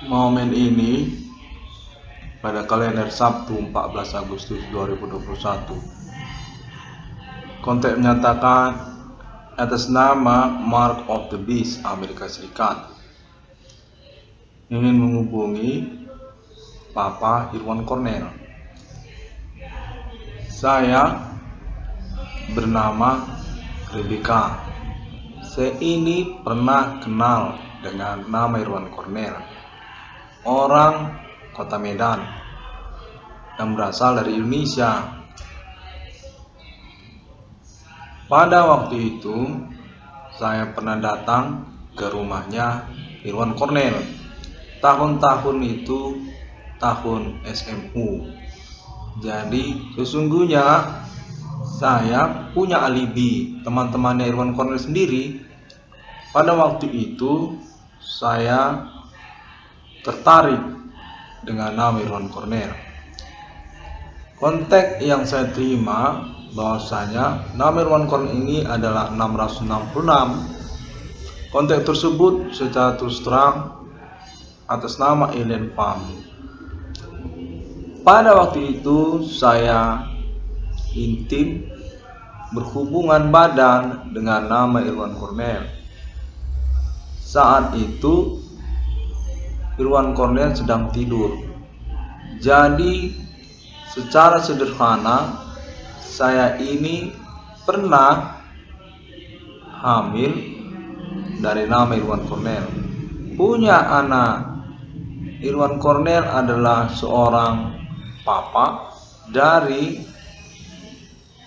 Momen ini pada kalender Sabtu 14 Agustus 2021. Kontak menyatakan atas nama Mark of the Beast Amerika Serikat ingin menghubungi Papa Irwan Cornell. Saya bernama Rebecca. Saya ini pernah kenal dengan nama Irwan Cornell, orang kota Medan yang berasal dari Indonesia. Pada waktu itu saya pernah datang ke rumahnya Irwan Cornell. Tahun-tahun itu tahun SMU. Jadi sesungguhnya saya punya alibi teman-temannya Irwan Cornell sendiri. Pada waktu itu saya tertarik dengan nama Irwan Cornell. Kontak yang saya terima bahwasanya nama Irwan Cornell ini adalah 666. Kontak tersebut secara terus terang atas nama Alien Family. Pada waktu itu saya intim berhubungan badan dengan nama Irwan Cornell. Saat itu Irwan Cornell sedang tidur. Jadi secara sederhana saya ini pernah hamil dari nama Irwan Cornell. Punya anak. Irwan Cornell adalah seorang papa dari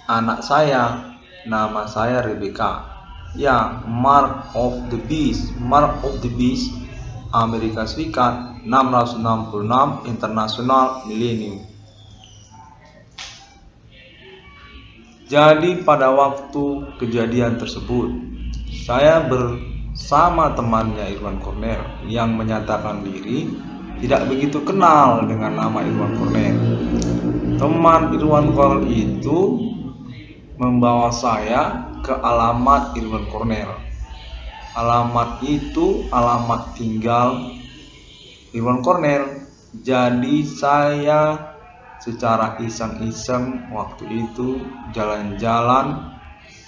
anak saya. Nama saya Rebecca. Ya, Mark of the Beast Amerika Serikat 666 International Millennium. Jadi pada waktu kejadian tersebut saya bersama temannya Irwan Cornell yang menyatakan diri tidak begitu kenal dengan nama Irwan Cornell. Teman Irwan Cornell itu membawa saya ke alamat Irwan Cornell. Alamat itu alamat tinggal Irwan Cornell. Jadi saya secara iseng-iseng waktu itu jalan-jalan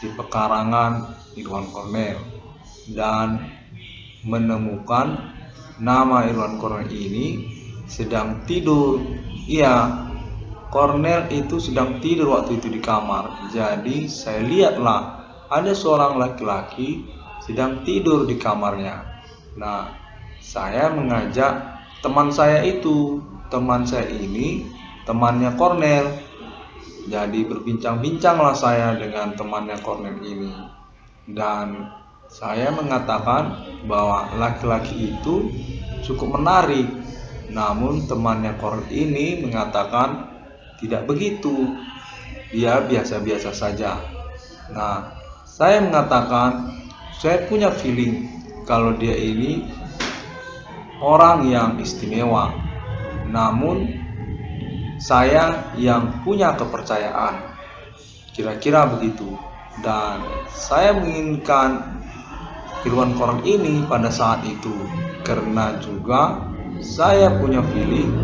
di pekarangan Irwan Cornell dan menemukan nama Irwan Cornell ini sedang tidur. Iya, Cornell itu sedang tidur waktu itu di kamar. Jadi saya lihatlah ada seorang laki-laki sedang tidur di kamarnya. Nah, saya mengajak teman saya itu. Teman saya ini temannya Cornell. Jadi berbincang-bincanglah saya dengan temannya Cornell ini. Dan saya mengatakan bahwa laki-laki itu cukup menarik. Namun temannya Cornell ini mengatakan tidak begitu. Dia biasa-biasa saja. Nah, saya mengatakan saya punya feeling kalau dia ini orang yang istimewa. Namun saya yang punya kepercayaan. Kira-kira begitu. Dan saya menginginkan Irwan Cornell ini pada saat itu karena juga saya punya feeling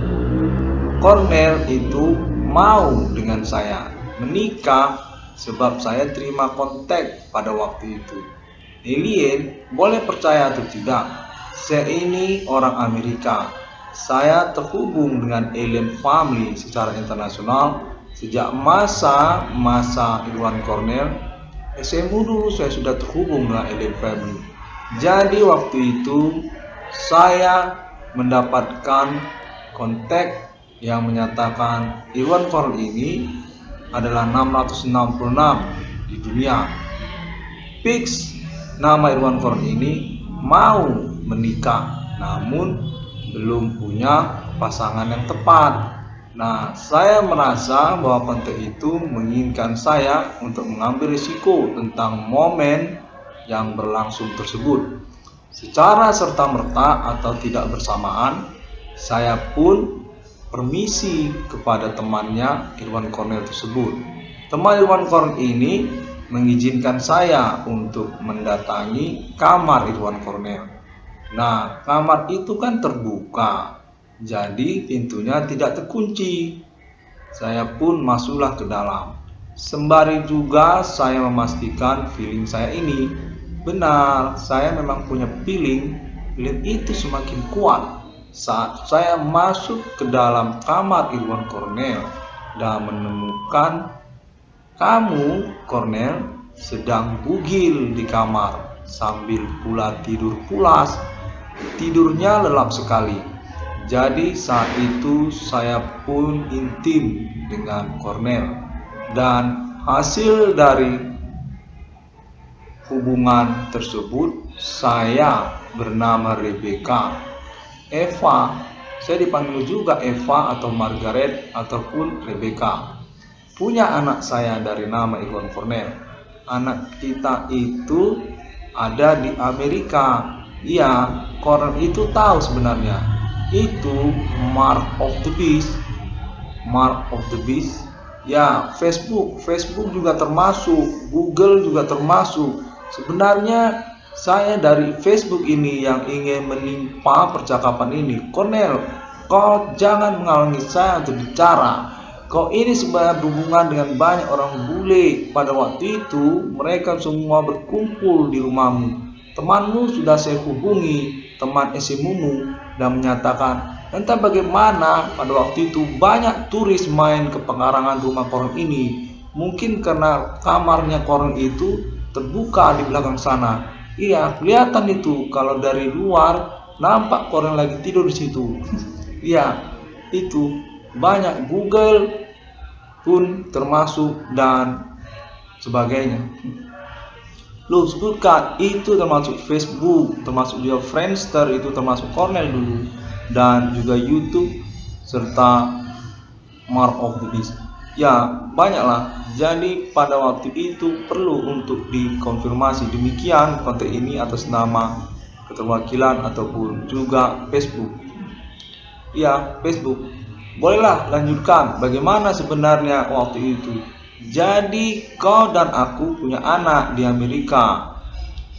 Cornell itu mau dengan saya menikah sebab saya terima kontak pada waktu itu. Alien, boleh percaya atau tidak, saya ini orang Amerika. Saya terhubung dengan Alien Family secara internasional sejak masa Irwan Cornell SMU dulu. Saya sudah terhubung dengan Alien Family. Jadi waktu itu saya mendapatkan kontak yang menyatakan Irwan Cornell ini adalah 666 di dunia. Fix nama Irwan Cornell ini mau menikah, namun belum punya pasangan yang tepat. Nah, saya merasa bahwa kontak itu menginginkan saya untuk mengambil risiko tentang momen yang berlangsung tersebut. Secara serta-merta atau tidak bersamaan, saya pun permisi kepada temannya Irwan Cornell tersebut. Teman Irwan Cornell ini mengizinkan saya untuk mendatangi kamar Irwan Cornell. Nah, kamar itu kan terbuka, jadi pintunya tidak terkunci. Saya pun masuklah ke dalam. Sembari juga saya memastikan feeling saya ini benar. Saya memang punya feeling. Feeling itu semakin kuat saat saya masuk ke dalam kamar Irwan Cornell dan menemukan kamu, Cornell, sedang bugil di kamar sambil pula tidur pulas. Tidurnya lelap sekali. Jadi saat itu saya pun intim dengan Cornell dan hasil dari hubungan tersebut saya bernama Rebecca. Eva, saya dipanggil juga Eva atau Margaret ataupun Rebecca. Punya anak saya dari nama Irwan Cornell. Anak kita itu ada di Amerika. Iya, Cornell itu tahu sebenarnya. Itu Mark of the Beast. Mark of the Beast. Ya, Facebook juga termasuk, Google juga termasuk. Sebenarnya saya dari Facebook ini yang ingin menimpa percakapan ini. Cornell, kau jangan menghalangi saya untuk bicara. Kau ini sebenarnya berhubungan dengan banyak orang bule. Pada waktu itu mereka semua berkumpul di rumahmu. Temanmu sudah saya hubungi, teman SMA-mu, dan menyatakan entah bagaimana pada waktu itu banyak turis main ke pekarangan rumah Cornell ini. Mungkin karena kamarnya Cornell itu terbuka di belakang sana. Iya, kelihatan itu kalau dari luar nampak Cornell lagi tidur di situ. Iya, itu banyak Google pun termasuk dan sebagainya. Lo sebutkan itu termasuk Facebook, termasuk juga Friendster, itu termasuk Cornell dulu, dan juga YouTube serta Mark of the Beast. Ya, banyaklah. Jadi pada waktu itu perlu untuk dikonfirmasi. Demikian konten ini atas nama keterwakilan ataupun juga Facebook. Ya, Facebook. Bolehlah lanjutkan bagaimana sebenarnya waktu itu. Jadi kau dan aku punya anak di Amerika.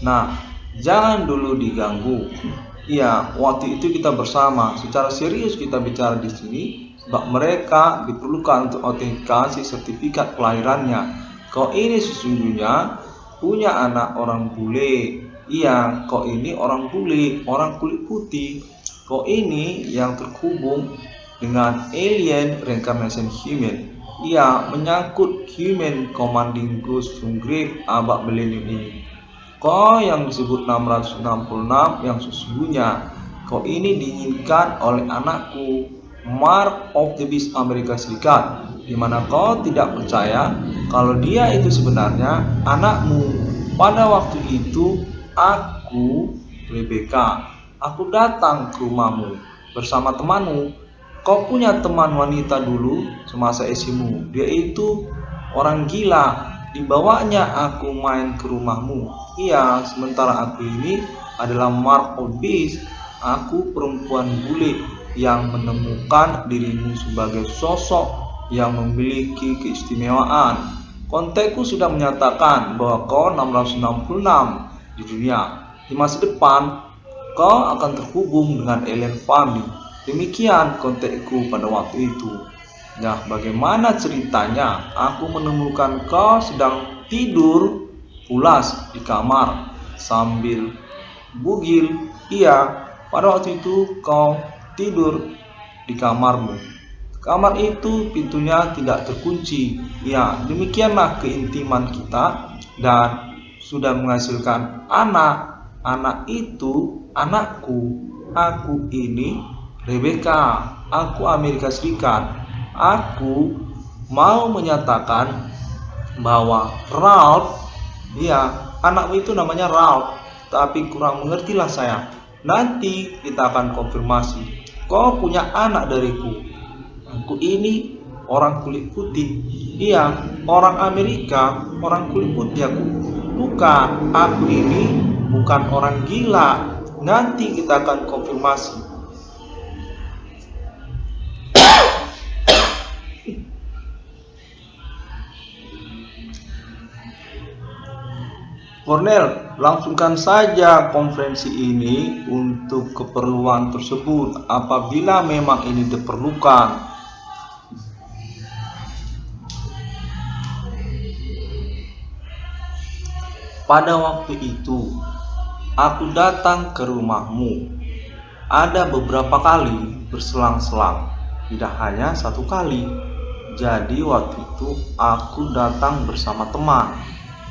Nah, jangan dulu diganggu. Iya, waktu itu kita bersama. Secara serius kita bicara di sini sebab mereka diperlukan untuk autentikasi sertifikat kelahirannya. Kau ini sesungguhnya punya anak orang bule. Iya, kau ini orang bule, orang kulit putih. Kau ini yang terhubung dengan alien reincarnation human. Ia menyangkut human commanding ghost from grave abad milenium ini. Kau yang disebut 666 yang sesungguhnya kau ini diinginkan oleh anakku Mark of the Beast Amerika Serikat, di mana kau tidak percaya kalau dia itu sebenarnya anakmu. Pada waktu itu aku, Rebecca, aku datang ke rumahmu bersama temanmu. Kau punya teman wanita dulu semasa SMA. Dia itu orang gila. Dibawanya aku main ke rumahmu. Iya, sementara aku ini adalah Mark of Beast. Aku perempuan bule yang menemukan dirimu sebagai sosok yang memiliki keistimewaan. Kontekku sudah menyatakan bahwa kau 666 di dunia. Di masa depan, kau akan terhubung dengan alien family. Demikian kontekku pada waktu itu. Nah, bagaimana ceritanya? Aku menemukan kau sedang tidur pulas di kamar sambil bugil. Iya, pada waktu itu kau tidur di kamarmu. Kamar itu pintunya tidak terkunci. Ya, demikianlah keintiman kita dan sudah menghasilkan anak. Anak itu anakku. Aku ini Rebecca, aku Amerika Serikat. Aku mau menyatakan bahwa Ralph, ya, anakmu itu namanya Ralph, tapi kurang mengertilah saya. Nanti kita akan konfirmasi. Kau punya anak dariku. Aku ini orang kulit putih. Iya, orang Amerika, orang kulit putih aku. Bukan, aku ini bukan orang gila. Nanti kita akan konfirmasi. Cornel, langsungkan saja konferensi ini untuk keperluan tersebut apabila memang ini diperlukan. Pada waktu itu, aku datang ke rumahmu. Ada beberapa kali berselang-selang, tidak hanya satu kali. Jadi waktu itu aku datang bersama teman.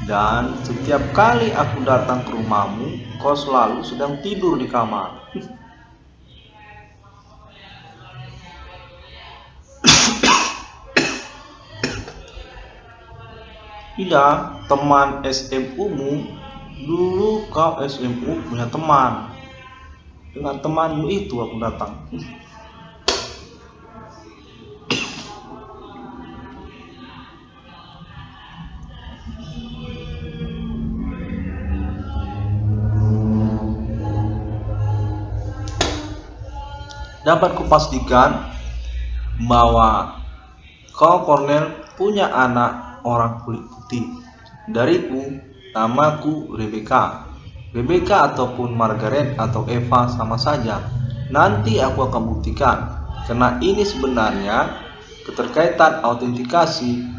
Dan setiap kali aku datang ke rumahmu, kau selalu sedang tidur di kamar. Tidak, teman SMU-mu. Dulu kau SMU punya teman. Dengan temanmu itu aku datang. Dapat kupastikan bahwa kau Cornel punya anak orang kulit putih. Dariku, namaku Rebecca. Rebecca ataupun Margaret atau Eva sama saja. Nanti aku akan buktikan. Karena ini sebenarnya keterkaitan autentikasi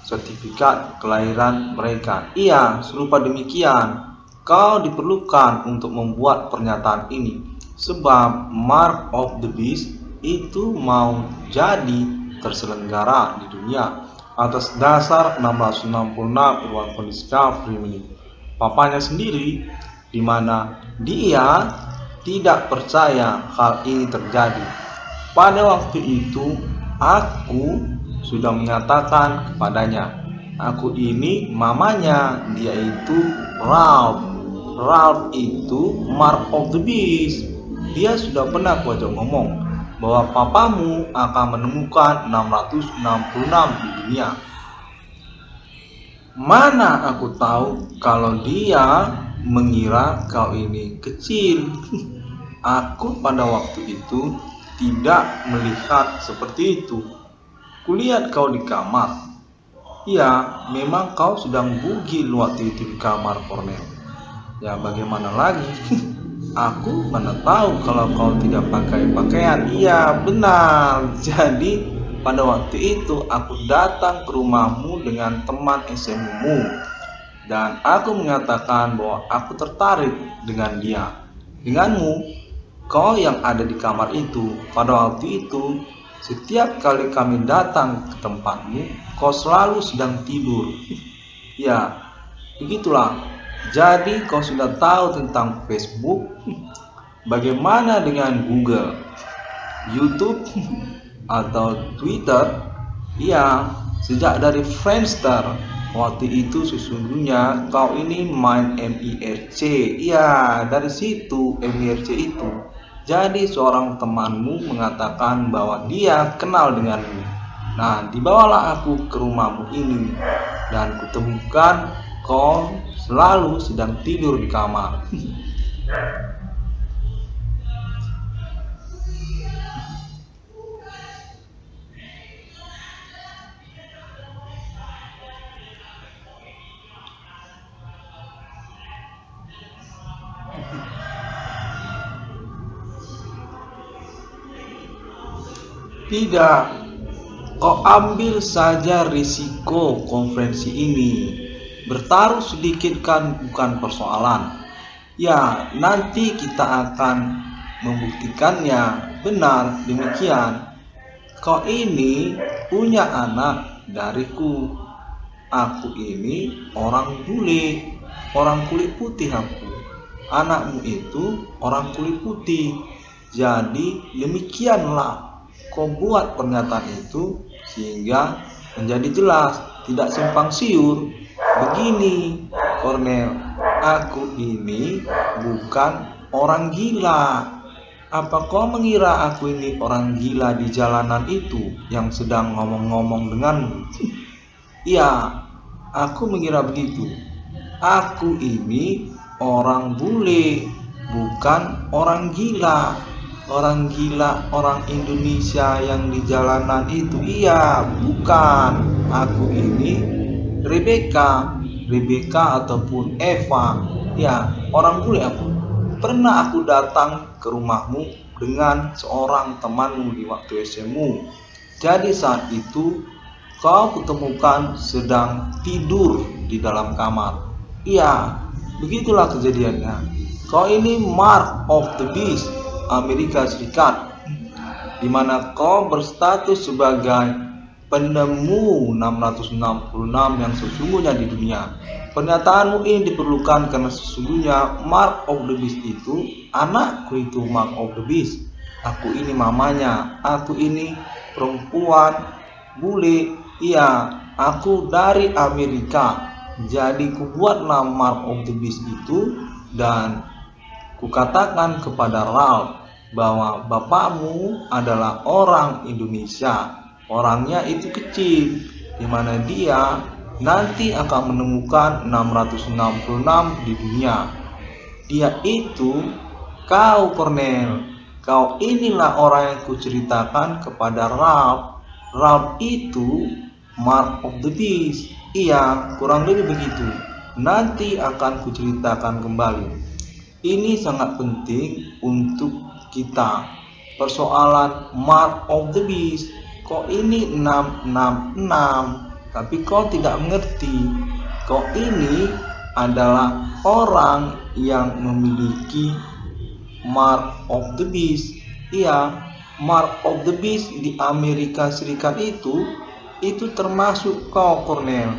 sertifikat kelahiran mereka. Iya, serupa demikian. Kau diperlukan untuk membuat pernyataan ini. Sebab Mark of the Beast itu mau jadi terselenggara di dunia atas dasar 666 Irwan Discovery ini. Papanya sendiri di mana dia tidak percaya hal ini terjadi. Pada waktu itu aku sudah menyatakan kepadanya, aku ini mamanya, dia itu Ralph. Ralph itu Mark of the Beast. Dia sudah pernah aku ajak ngomong bahwa papamu akan menemukan 666 di dunia. Mana aku tahu kalau dia mengira kau ini kecil. Aku pada waktu itu tidak melihat seperti itu. Kulihat kau di kamar. Ya, memang kau sedang bugil waktu itu di kamar, Cornel. Ya, bagaimana lagi? Aku mana tahu kalau kau tidak pakai pakaian. Iya, benar. Jadi pada waktu itu aku datang ke rumahmu dengan teman SMU-mu dan aku mengatakan bahwa aku tertarik dengan dia. Denganmu, kau yang ada di kamar itu. Pada waktu itu, setiap kali kami datang ke tempatmu, kau selalu sedang tidur. Ya, begitulah. Jadi kau sudah tahu tentang Facebook. Bagaimana dengan Google, YouTube, atau Twitter? Ya, sejak dari Friendster. Waktu itu sesungguhnya kau ini main MIRC. Ya, dari situ MIRC itu. Jadi seorang temanmu mengatakan bahwa dia kenal denganmu. Nah, dibawalah aku ke rumahmu ini dan kutemukan kau selalu sedang tidur di kamar. Tidak, kau ambil saja risiko konferensi ini. Bertaruh sedikit kan bukan persoalan. Ya, nanti kita akan membuktikannya. Benar demikian. Kau ini punya anak dariku. Aku ini orang bule, orang kulit putih aku. Anakmu itu orang kulit putih. Jadi demikianlah kau buat pernyataan itu sehingga menjadi jelas, tidak simpang siur. Begini, Cornel, aku ini bukan orang gila. Apa kau mengira aku ini orang gila di jalanan itu yang sedang ngomong-ngomong denganmu? Iya, aku mengira begitu. Aku ini orang bule, bukan orang gila. Orang gila, orang Indonesia yang di jalanan itu. Iya, bukan. Aku ini Rebecca. Rebecca ataupun Eva. Ya, orang bule aku. Pernah aku datang ke rumahmu dengan seorang temanmu di waktu SMA. Jadi saat itu kau kutemukan sedang tidur di dalam kamar. Iya, begitulah kejadiannya. Kau ini Mark of the Beast Amerika Serikat, di mana kau berstatus sebagai penemu 666 yang sesungguhnya di dunia. Pernyataanmu ini diperlukan karena sesungguhnya Mark of the Beast itu anakku, itu Mark of the Beast. Aku ini mamanya, aku ini perempuan bule. Iya, aku dari Amerika. Jadi ku buat nama Mark of the Beast itu dan kukatakan kepada Ralph bahwa bapakmu adalah orang Indonesia. Orangnya itu kecil, di mana dia nanti akan menemukan 666 di dunia. Dia itu kau, Cornel. Kau inilah orang yang kuceritakan kepada Ralph. Ralph itu Mark of the Beast. Iya, kurang lebih begitu. Nanti akan kuceritakan kembali. Ini sangat penting untuk kita. Persoalan Mark of the Beast. Kok ini 666, tapi kau tidak mengerti. Kau ini adalah orang yang memiliki Mark of the Beast. Iya, Mark of the Beast di Amerika Serikat itu termasuk kau, Cornel.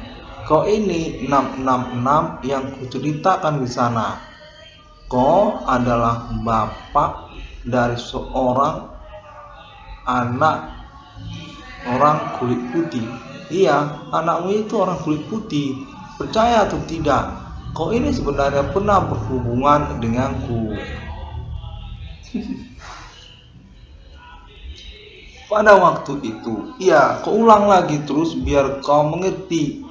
Kau ini 666 yang kuceritakan di sana. Kau adalah bapak dari seorang anak orang kulit putih. Iya, anakmu itu orang kulit putih. Percaya atau tidak, kau ini sebenarnya pernah berhubungan denganku. Pada waktu itu, iya, kau ulang lagi terus biar kau mengerti.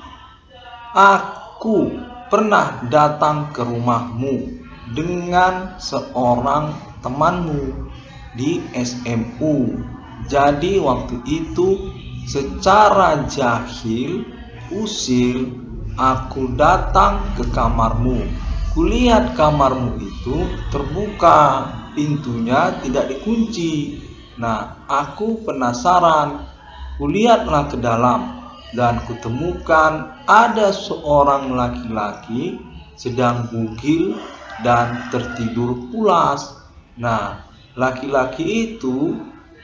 Aku pernah datang ke rumahmu dengan seorang temanmu di SMU. Jadi waktu itu secara jahil usil aku datang ke kamarmu. Kulihat kamarmu itu terbuka, pintunya tidak dikunci. Nah, aku penasaran. Kulihatlah ke dalam dan kutemukan ada seorang laki-laki sedang bugil dan tertidur pulas. Nah, laki-laki itu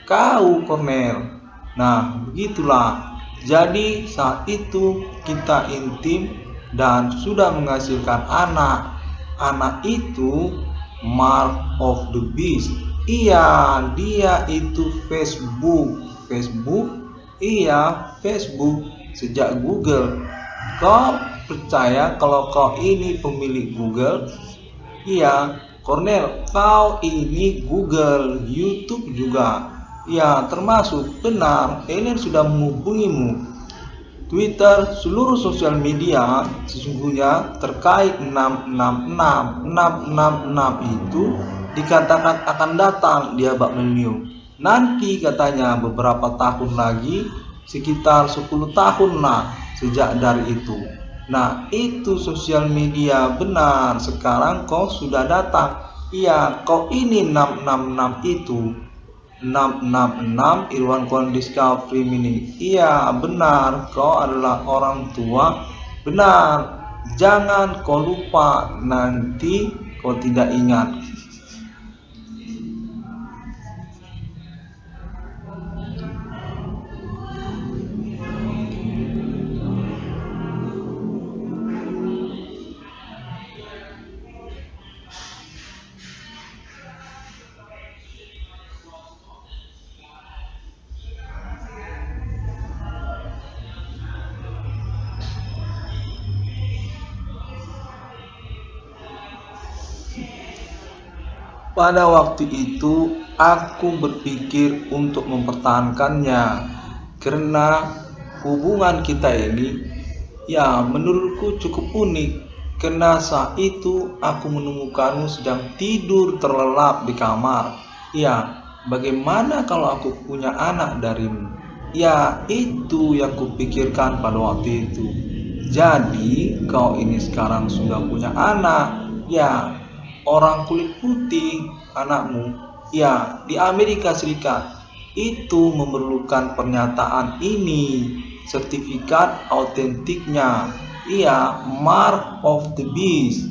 kau, Cornel. Nah, begitulah. Jadi saat itu kita intim dan sudah menghasilkan anak. Anak itu Mark of the Beast. Iya, dia itu Facebook. Iya, Facebook sejak Google. Kau percaya kalau kau ini pemilik Google? Iya, Cornel, kau ini Google, YouTube juga. Ya, termasuk benar, alien sudah menghubungimu. Twitter, seluruh sosial media sesungguhnya terkait 666 itu dikatakan akan datang di abad milenium. Nanti katanya beberapa tahun lagi, sekitar 10 tahun lah sejak dari itu. Nah, itu sosial media benar. Sekarang kau sudah datang. Iya, kau ini 666 itu. 666 Irwan Kon Discovery Mini. Iya, benar. Kau adalah orang tua. Benar. Jangan kau lupa, nanti kau tidak ingat. Pada waktu itu aku berpikir untuk mempertahankannya karena hubungan kita ini ya menurutku cukup unik. Karena saat itu aku menemukanmu sedang tidur terlelap di kamar. Ya, bagaimana kalau aku punya anak darimu? Ya, itu yang kupikirkan pada waktu itu. Jadi kau ini sekarang sudah punya anak, ya, orang kulit putih, anakmu, ya, di Amerika Serikat. Itu memerlukan pernyataan ini, sertifikat autentiknya, iya, mark of the beast.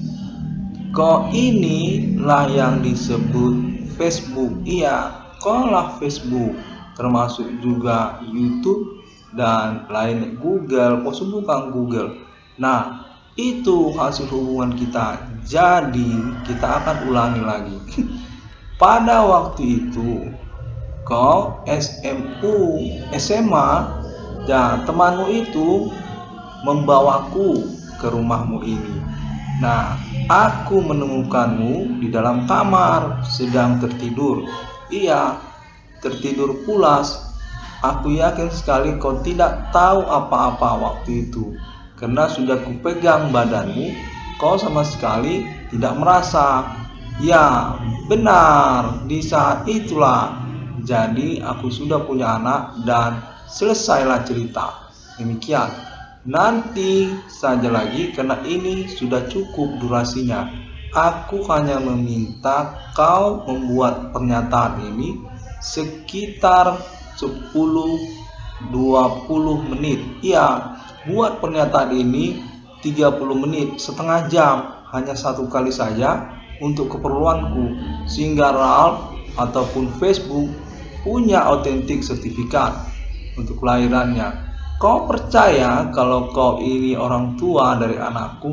Kau inilah yang disebut Facebook, iya, kaulah Facebook, termasuk juga YouTube dan lain Google, kau bukan Google. Nah, itu hasil hubungan kita. Jadi kita akan ulangi lagi. Pada waktu itu kau SMA, dan temanmu itu membawaku ke rumahmu ini. Nah, aku menemukanmu di dalam kamar sedang tertidur. Iya, tertidur pulas. Aku yakin sekali kau tidak tahu apa-apa waktu itu, karena sudah kupegang badanmu, kau sama sekali tidak merasa. Ya, benar, di saat itulah. Jadi aku sudah punya anak dan selesailah cerita. Demikian. Nanti saja lagi karena ini sudah cukup durasinya. Aku hanya meminta kau membuat pernyataan ini sekitar 10-20 menit. Iya, buat pernyataan ini 30 menit, setengah jam, hanya satu kali saja untuk keperluanku, sehingga Ralph ataupun Facebook punya autentik sertifikat untuk kelahirannya. Kau percaya kalau kau ini orang tua dari anakku?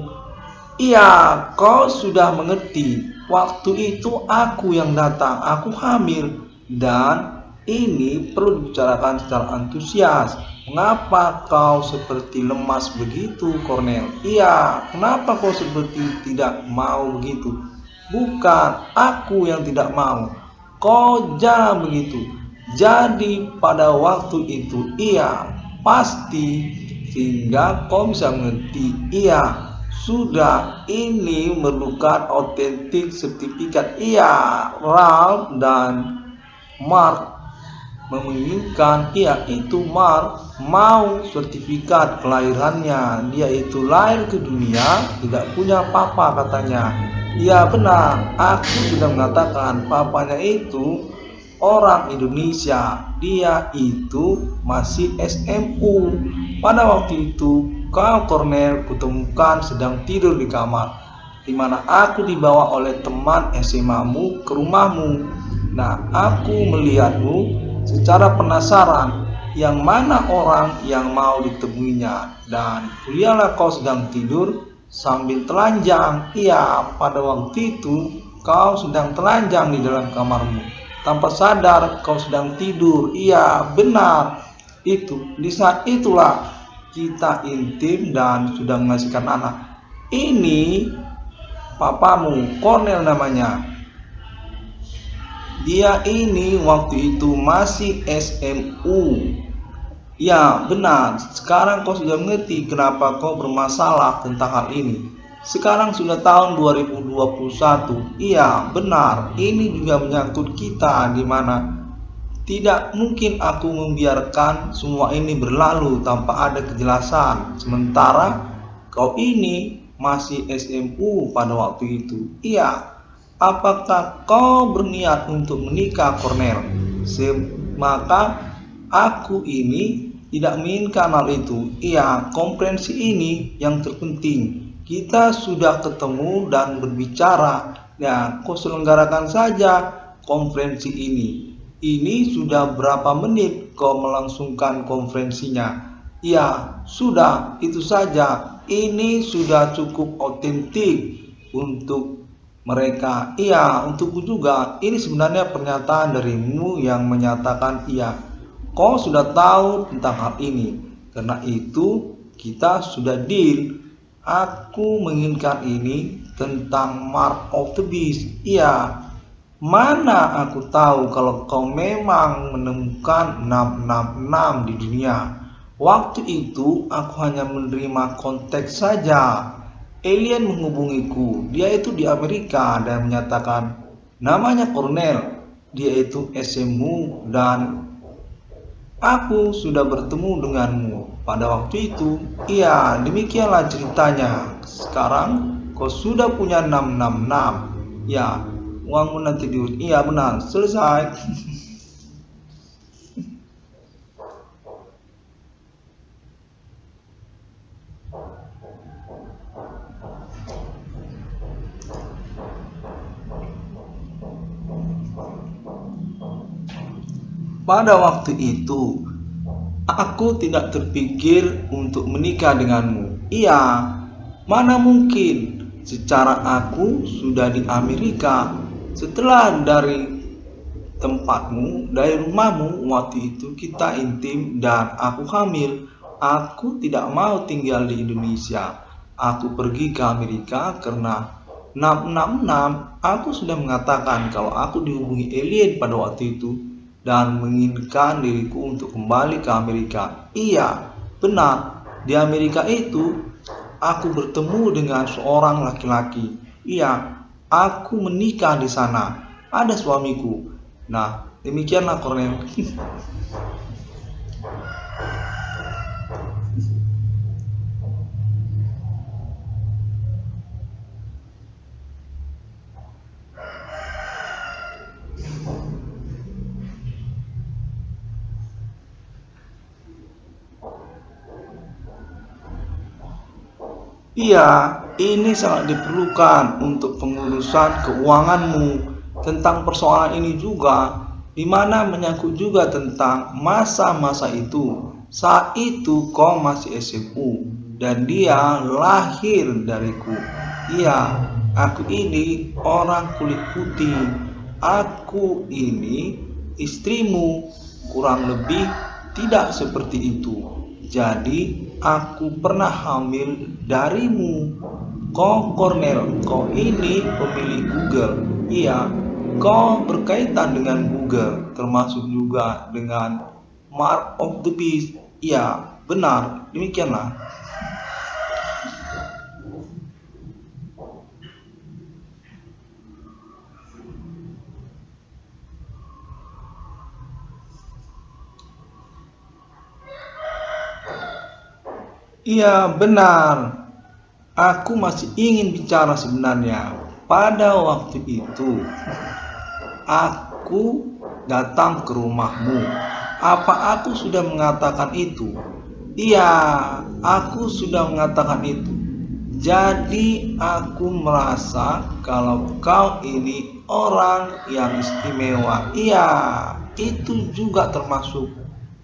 Iya, kau sudah mengerti. Waktu itu aku yang datang, aku hamil, dan ini perlu dibicarakan secara antusias. Mengapa kau seperti lemas begitu, Cornel? Iya, kenapa kau seperti tidak mau begitu? Bukan, aku yang tidak mau. Kau jangan begitu. Jadi pada waktu itu, iya, pasti, sehingga kau bisa mengerti. Iya, sudah, ini memerlukan autentik sertifikat. Iya, Ralph dan Mark menginginkan, iya, itu Mark mau sertifikat kelahirannya. Dia itu lahir ke dunia tidak punya papa, katanya. Iya, benar, aku sudah mengatakan papanya itu orang Indonesia. Dia itu masih SMU. Pada waktu itu kau, Cornel, kutemukan sedang tidur di kamar, di mana aku dibawa oleh teman SMA-mu ke rumahmu. Nah, aku melihatmu secara penasaran, yang mana orang yang mau ditemuinya, dan lihatlah kau sedang tidur sambil telanjang. Iya, pada waktu itu kau sedang telanjang di dalam kamarmu. Tanpa sadar kau sedang tidur. Iya, benar. Itu, di saat itulah kita intim dan sudah menghasilkan anak. Ini papamu, Cornel namanya. Dia ini waktu itu masih SMU. Ya, benar. Sekarang kau sudah mengerti kenapa kau bermasalah tentang hal ini. Sekarang sudah tahun 2021. Iya, benar. Ini juga menyangkut kita, di mana tidak mungkin aku membiarkan semua ini berlalu tanpa ada kejelasan. Sementara kau ini masih SMU pada waktu itu. Iya, apakah kau berniat untuk menikah, Cornel? Maka aku ini tidak menginginkan hal itu. Iya, komprehensi ini yang terpenting. Kita sudah ketemu dan berbicara. Ya, kau selenggarakan saja konferensi ini. Ini sudah berapa menit kau melangsungkan konferensinya? Ya, sudah, itu saja. Ini sudah cukup autentik untuk mereka. Iya, untukku juga. Ini sebenarnya pernyataan darimu yang menyatakan iya, kau sudah tahu tentang hal ini. Karena itu kita sudah deal. Aku menginginkan ini tentang mark of the beast. Iya, mana aku tahu kalau kau memang menemukan 666 di dunia. Waktu itu aku hanya menerima konteks saja. Alien menghubungiku. Dia itu di Amerika dan menyatakan namanya Cornel. Dia itu SMU dan Aku sudah bertemu denganmu pada waktu itu. Iya, demikianlah ceritanya. Sekarang kau sudah punya 666. Ya, uangmu nanti diurus. Iya benar, selesai. Pada waktu itu, aku tidak terpikir untuk menikah denganmu. Iya, mana mungkin. Secara aku sudah di Amerika. Setelah dari tempatmu, dari rumahmu, waktu itu kita intim dan aku hamil. Aku tidak mau tinggal di Indonesia. Aku pergi ke Amerika karena 666. Aku sudah mengatakan kalau aku dihubungi alien pada waktu itu dan menginginkan diriku untuk kembali ke Amerika. Iya, benar. Di Amerika itu aku bertemu dengan seorang laki-laki. Iya, aku menikah di sana. Ada suamiku. Nah, demikianlah Cornel. Iya, ini sangat diperlukan untuk pengurusan keuanganmu. Tentang persoalan ini juga, di mana menyangkut juga tentang masa-masa itu. Saat itu kau masih SMU dan dia lahir dariku. Iya, aku ini orang kulit putih. Aku ini istrimu, kurang lebih tidak seperti itu. Jadi aku pernah hamil darimu. Kau Cornel, kau ini pemilik Google. Iya, kau berkaitan dengan Google, termasuk juga dengan Mark of the Beast. Iya, benar, demikianlah. Iya, benar. Aku masih ingin bicara sebenarnya. Pada waktu itu, aku datang ke rumahmu. Apa aku sudah mengatakan itu? Iya, aku sudah mengatakan itu. Jadi aku merasa kalau kau ini orang yang istimewa. Iya, itu juga termasuk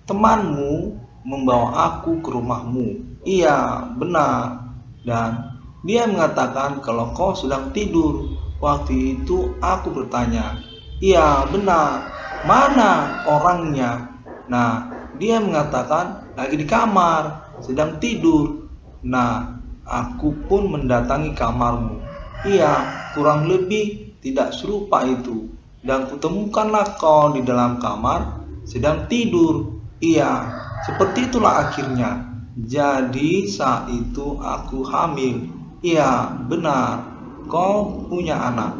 temanmu membawa aku ke rumahmu. Iya, benar. Dan dia mengatakan kalau kau sedang tidur. Waktu itu aku bertanya, iya benar, mana orangnya? Nah, dia mengatakan lagi di kamar, sedang tidur. Nah, aku pun mendatangi kamarmu. Iya, kurang lebih tidak serupa itu. Dan kutemukanlah kau di dalam kamar, sedang tidur. Iya, seperti itulah akhirnya. Jadi saat itu aku hamil. Iya, benar. Kau punya anak.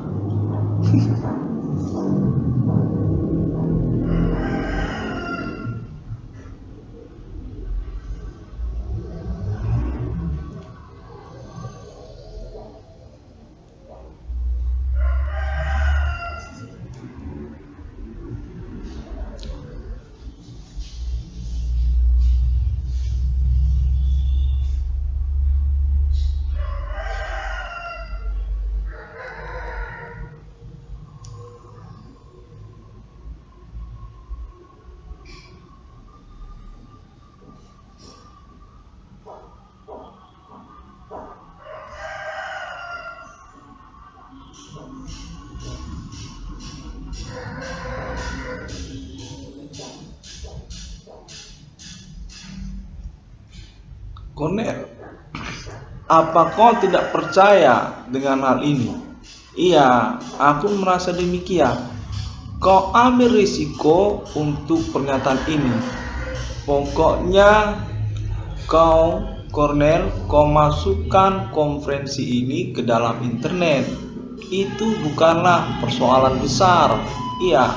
Cornel, apa kau tidak percaya dengan hal ini? Iya, aku merasa demikian. Kau ambil risiko untuk pernyataan ini. Pokoknya kau, Cornel, kau masukkan konferensi ini ke dalam internet. Itu bukanlah persoalan besar. Iya,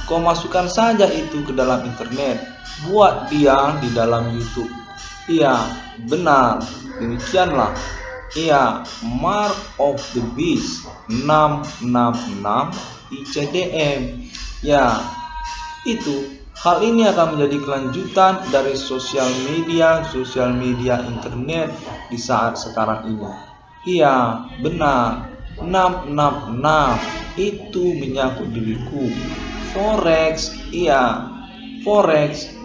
kau masukkan saja itu ke dalam internet, buat dia di dalam YouTube. Iya, benar, demikianlah. Iya, Mark of the Beast 666 ICDM. Ya, itu. Hal ini akan menjadi kelanjutan dari sosial media internet di saat sekarang ini. Iya, benar. 666 itu menyangkut diriku. Forex, iya. Forex